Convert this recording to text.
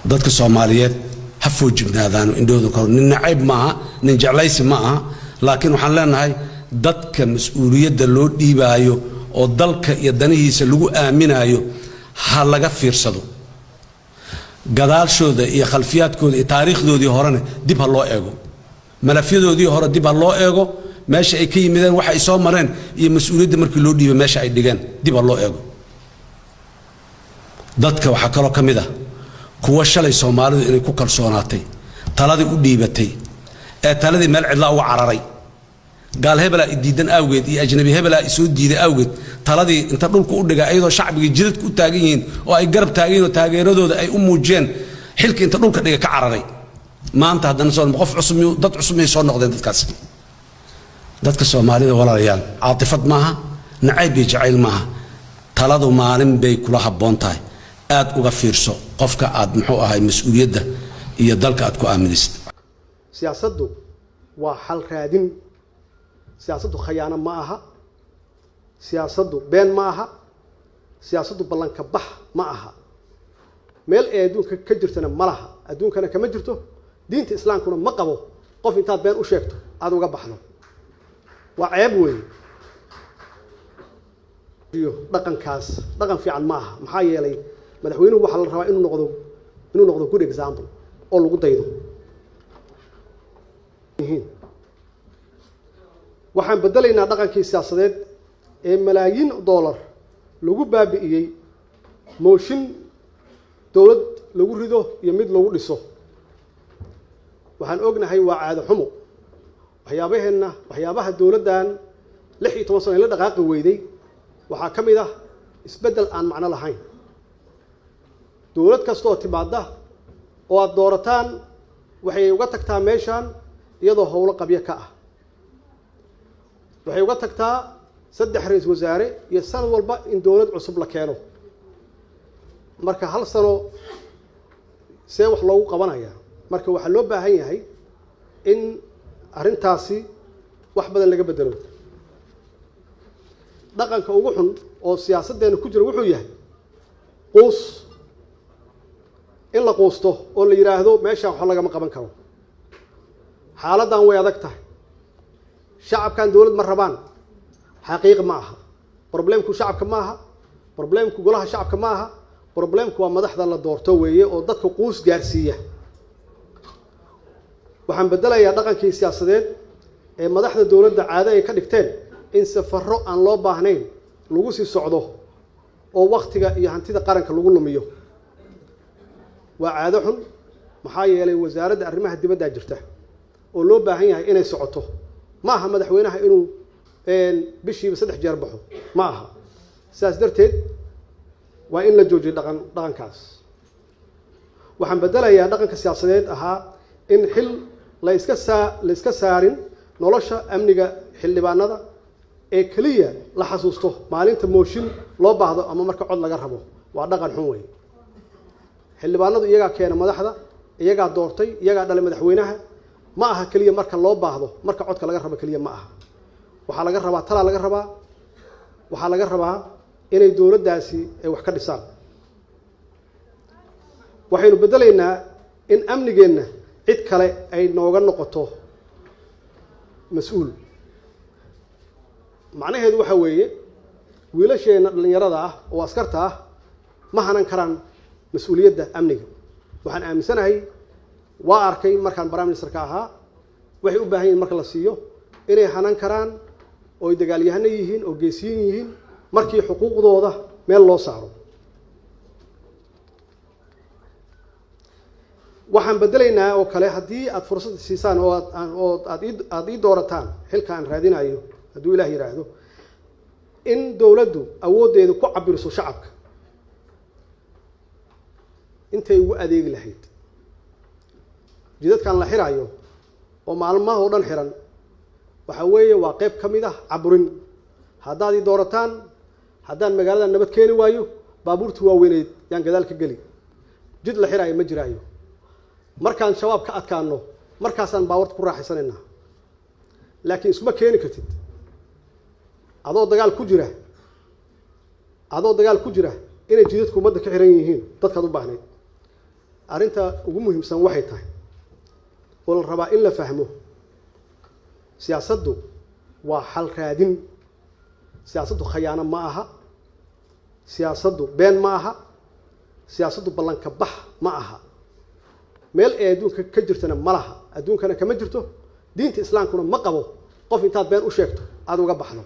dadka Soomaaliyeed ha foojignaadaan indhooda kor nin nacayb maaha nin jeclaysi maaha laakiin waxaan leenahay dadka mas'uuliyadda loo dhiibaayo oo dalka iyo danihiisa lagu aaminayo ha laga fiirsado gadaalshooda iyo khalfiyaadkooda iyo taariikhdoodii horena dib ha loo eego malafyadoodii hore dib ha loo eego meesha ay ka yimideen waxa ay soo mareen iyo mas'uuliyadda markii loo dhiibay meesha ay dhigeen dib ha loo eego dadka waxa kale kamid ah kuwa shalay Soomaalidu inay ku kalsoonaatay taladii u dhiibatay ee taladii meel cidla uga cararay قال هبلا إديدن أوجد أجنبي هبلا يسود ديد أوجد تلادي أنت دولك أودع أيضا شعب جديد كتاجين أو أي جرب تاجين وتاجين ردود أي جن حلك أنت دولك دقيقة كعرري ما أنت هذا نصور مخف عصمي ضد عصمي صار نقدر نتكاس ضد الصومالي ولا ريال عاطفة معها نعيب يجعل معها تلادو معلم بي كلها بونتاي أد وغفير سو قفك أد محوها هاي مسؤولية ده يدلك أدكو أمنيست سياسته وحل خادم سياسته خيانة معها سياسته بين معها سياسته بلان كبح معها ميل أدون كجرتنا ملها أدون كنا كمجرته دين الإسلام كنا مقبو قف انتاد بين أشيكته هذا قبحنا وعيبوي رقم كاس رقم في عن معها محايا لي مدحوينه وحل الرواء إنه نقضوا good example أو لو قديده waxaan bedelaynaa dhaqankii siyaasadeed ee malaayiin dollar lagu baabi'iyay mooshin dawlad lagu rido iyo mid lagu dhiso waxaan ognahay waa caado xumo waxyaabaha dawladdan 16 sano la dhaqaaqi weyday waxaa ka mid ah isbedel aan macno lahayn dawlad kasta oo timaada oo aad doorataan waxay uga tagtaa meeshan iyadoo howlo qabyo ka ah waxay uga tagtaa 3 ra'iis wasaare iyo sanad walba in dawlad cusub la keeno marka hal sano see wax loogu qabanaya marka waxa loo baahan yahay in arintaasi wax badan laga bedelo dhaqanka ugu xun oo siyaasadeena ku jira wuxuu yahay qoos in la qoosto oo la yiraahdo meesha wax laga ma qaban karo xaaladan way adag tahay shacabkan dawlad ma rabaan xaqiiq ma aha problemku shacabka ma aha problemku golaha shacabka ma aha problemku waa madaxda la doorto weeye oo dadka qoos gaarsiiya waxaan bedelayaa dhaqankii siyaasadeed ee madaxda dawladda caado ay ka dhigteen in safarro aan loo baahnayn lagu sii socdo oo waqtiga iyo hantida qaranka lagu lumiyo waa caado xun maxaa yeelay wasaaradda arrimaha dibadda jirta oo loo baahan yahay inay socoto ma aha madaxweynaha inuu bishiiba 3 jeer baxo ma aha saas darteed waa in la joojiyo dhaqankaas waxaan bedelayaa dhaqanka siyaasadeed ahaa in xil la iska saarin nolosha amniga xildhibaanada ee kaliya la xasuusto maalinta mooshin loo baahdo ama marka cod laga rabo waa dhaqan xun weey xildhibaanadu iyaga keena madaxda iyaga doortay iyaga dhalay madaxweynaha ma aha kaliya marka loo baahdo marka codka laga rabo kaliya ma aha waxa laga rabaa tala laga rabaa waxa laga rabaa inay dawladdaasi ay wax ka dhisaan waxaynu bedelaynaa in amnigeena cid kale ay nooga noqoto mas'uul macnaheedu waxa weeye wiilasheena dhalinyarada ah oo askarta ah ma hanan karaan mas'uuliyadda amniga waxaan aaminsanahay waa arkay markaan prime minister ka ahaa waxay u baahan yihiin marka la siiyo inay hanan karaan oo dagaalyahano yihiin oo geesiin yihiin markii xuquuqdooda meel loo saaro waxaan bedelaynaa oo kale haddii aad fursad siisaan oo aad ii doorataan xilka aan raadinayo hadduu ilaah yiraahdo in dawladdu awoodeedu ku cabirso shacabka intay ugu adeegi lahayd jidadkan la xiraayo oo maalmaha oo dhan xiran waxa weeye waa qayb kamid ah caburin haddaad ii doorataan haddaan magaalada nabad keeni waayo baabuurtu waa weyneed yaan gadaal ka geli jid la xiraayo ma jiraayo markaan shabaab ka adkaano markaasaan baawarta ku raaxaysanayna laakiin isma keeni kartid adoo dagaal ku jira inay jidadku ummadda ka xiran yihiin dadkaad u baahnayd arrinta ugu muhiimsan waxay tahay oo la rabaa in la fahmo siyaasaddu waa xal raadin siyaasaddu khayaano ma aha siyaasaddu been ma aha siyaasaddu ballanka bax ma aha meel ay adduunka ka jirtana ma laha adduunkana kama jirto diinta islaamkuna ma qabo qof intaad been u sheegto aad uga baxdo